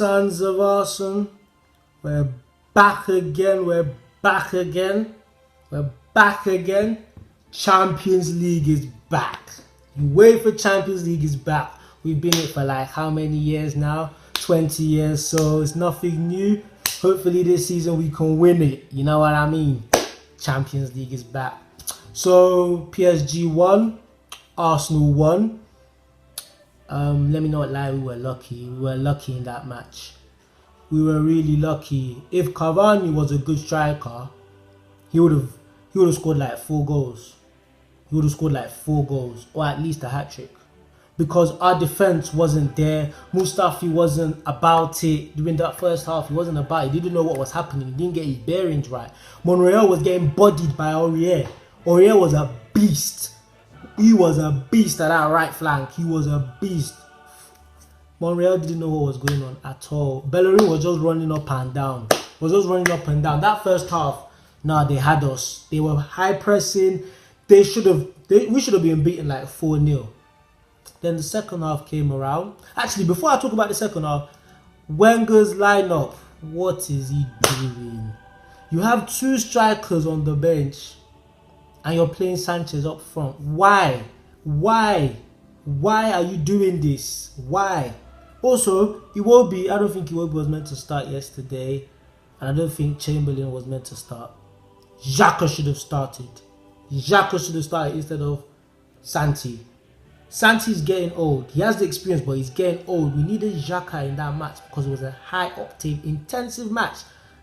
sons of Arsenal, we're back again, we're back again. Champions League is back. UEFA Champions League is back. We've been in it for like how many years now? 20 years, so it's nothing new. Hopefully this season we can win it. You know what I mean? Champions League is back. So PSG won, Arsenal won. Let me not lie, we were lucky. We were lucky in that match. We were really lucky. If Cavani was a good striker, he would have scored like 4 goals. He would have scored like 4 goals, or at least a hat-trick. Because our defense wasn't there. Mustafi wasn't about it during that first half. He wasn't about it. He didn't know what was happening. He didn't get his bearings right. Monreal was getting bodied by Aurier. Aurier was a beast. He was a beast at that right flank. He was a beast. Monreal didn't know what was going on at all. Bellerin was just running up and down. That first half, they had us. They were high pressing. We should have been beaten like 4-0. Then the second half came around. Actually, before I talk about the second half, Wenger's lineup, what is he doing? You have 2 strikers on the bench and you're playing Sanchez up front. Why? Why are you doing this? Why? Also, Iwobi, I don't think Iwobi was meant to start yesterday. And I don't think Chamberlain was meant to start. Xhaka should have started. Instead of Santi. Santi's getting old. He has the experience, but he's getting old. We needed Xhaka in that match because it was a high-octane, intensive match.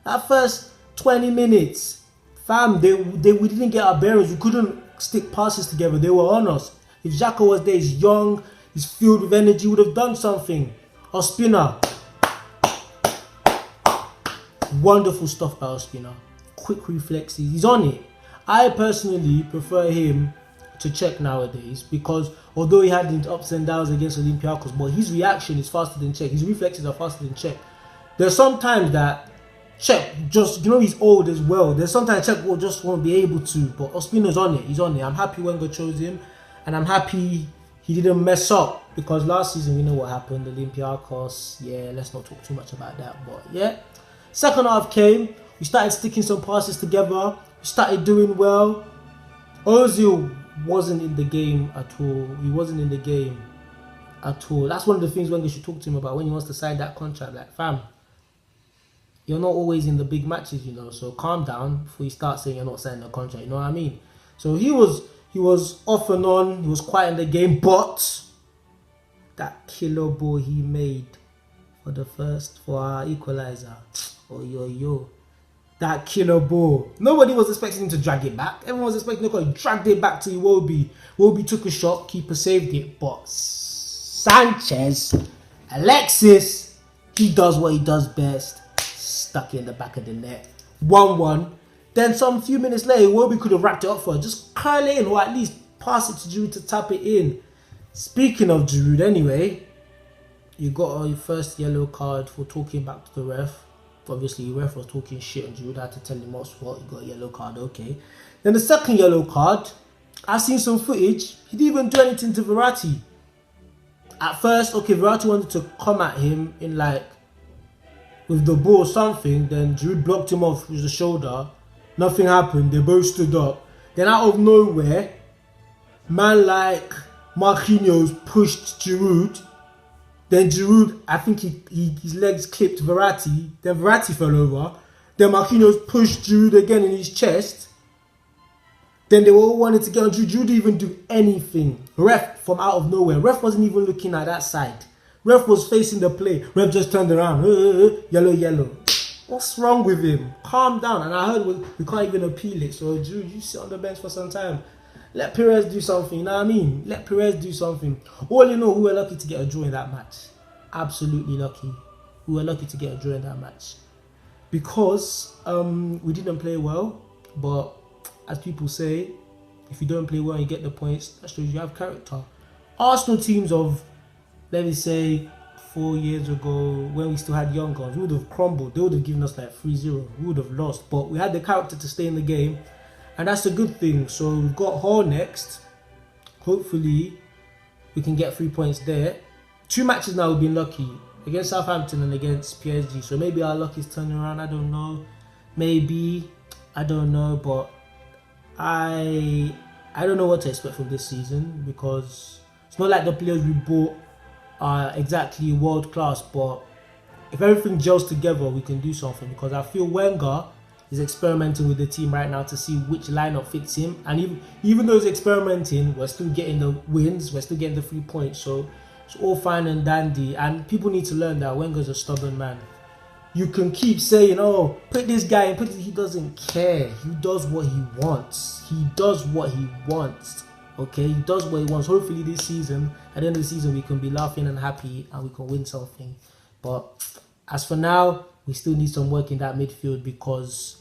That first 20 minutes, fam, we didn't get our bearings. We couldn't stick passes together. They were on us. If Xhaka was there, he's young, he's filled with energy, would have done something. Ospina. Wonderful stuff by Ospina. Quick reflexes. He's on it. I personally prefer him to Czech nowadays because although he had the ups and downs against Olympiacos, but his reaction is faster than Czech. His reflexes are faster than Czech. There's sometimes that Czech just, he's old as well. There's sometimes Czech will just won't be able to, but Ospina's on it. He's on it. I'm happy Wenger chose him, and I'm happy he didn't mess up because last season we know what happened. Olympiacos, yeah, let's not talk too much about that, but yeah. Second half came. We started sticking some passes together. We started doing well. Ozil wasn't in the game at all. He wasn't in the game at all. That's one of the things Wenger should talk to him about when he wants to sign that contract. Like, fam, you're not always in the big matches, so calm down before you start saying you're not signing a contract, you know what I mean? So he was off and on, he was quiet in the game, but that killer ball he made for our equalizer, that killer ball. Nobody was expecting him to drag it back. Everyone was expecting him to drag it back to Iwobi. Iwobi took a shot, keeper saved it. But Sanchez, Alexis, he does what he does best. Stuck it in the back of the net. 1-1. Then some few minutes later, Iwobi could have wrapped it up for her. Just curl it in or at least pass it to Giroud to tap it in. Speaking of Giroud anyway, you got your first yellow card for talking back to the ref. Obviously, the ref was talking shit and Giroud had to tell him what's what. He got a yellow card, okay. Then the second yellow card, I've seen some footage. He didn't even do anything to Verratti. At first, okay, Verratti wanted to come at him in with the ball or something. Then Giroud blocked him off with the shoulder. Nothing happened. They both stood up. Then out of nowhere, man like Marquinhos pushed Giroud. Then Giroud, I think his legs clipped Verratti. Then Verratti fell over. Then Marquinhos pushed Giroud again in his chest. Then they all wanted to get on Giroud. Giroud didn't even do anything. Ref from out of nowhere. Ref wasn't even looking at that side. Ref was facing the play. Ref just turned around. Yellow. What's wrong with him? Calm down. And I heard we can't even appeal it. So Giroud, you sit on the bench for some time. Let Perez do something, you know what I mean? Let Perez do something. All you know, we were lucky to get a draw in that match. Absolutely lucky. We were lucky to get a draw in that match. Because we didn't play well. But as people say, if you don't play well and you get the points, that shows you have character. Arsenal teams of, let me say, 4 years ago, when we still had young guns, we would have crumbled. They would have given us like 3-0. We would have lost. But we had the character to stay in the game. And that's a good thing. So we've got Hull next. Hopefully we can get 3 points there. 2 matches now we've been lucky. against Southampton and against PSG. So maybe our luck is turning around. I don't know. Maybe, I don't know, but I don't know what to expect from this season, because it's not like the players we bought are exactly world class. But if everything gels together, we can do something, because I feel Wenger is experimenting with the team right now to see which lineup fits him. And even though he's experimenting, we're still getting the wins, we're still getting the 3 points. So it's all fine and dandy. And people need to learn that Wenger's a stubborn man. You can keep saying, oh, put this guy in, he doesn't care. He does what he wants. He does what he wants. Okay, he does what he wants. Hopefully this season, at the end of the season, we can be laughing and happy and we can win something. But as for now, we still need some work in that midfield, because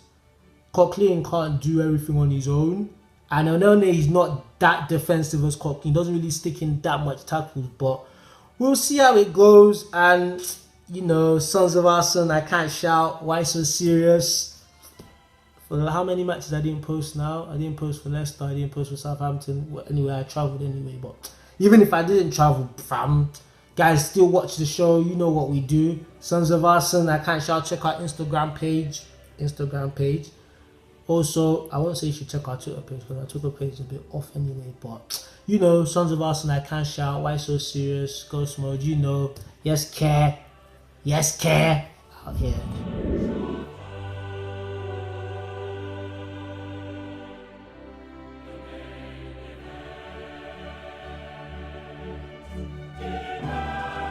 Coquelin can't do everything on his own. And Onana, he's not that defensive as Coquelin. He doesn't really stick in that much tackles. But we'll see how it goes. And, you know, Sons of Arsenal, I can't shout. Why so serious? For how many matches I didn't post now? I didn't post for Leicester. I didn't post for Southampton. Well, anyway, I travelled anyway. But even if I didn't travel, fam, guys, still watch the show. You know what we do. Sons of Arsenal, I can't shout. Check out Instagram page. Also, I won't say you should check our Twitter page, because our Twitter page is a bit off anyway. But, you know, Sons of Arsenal, I can't shout. Why so serious? Ghost mode, you know. Yes, care. Out here.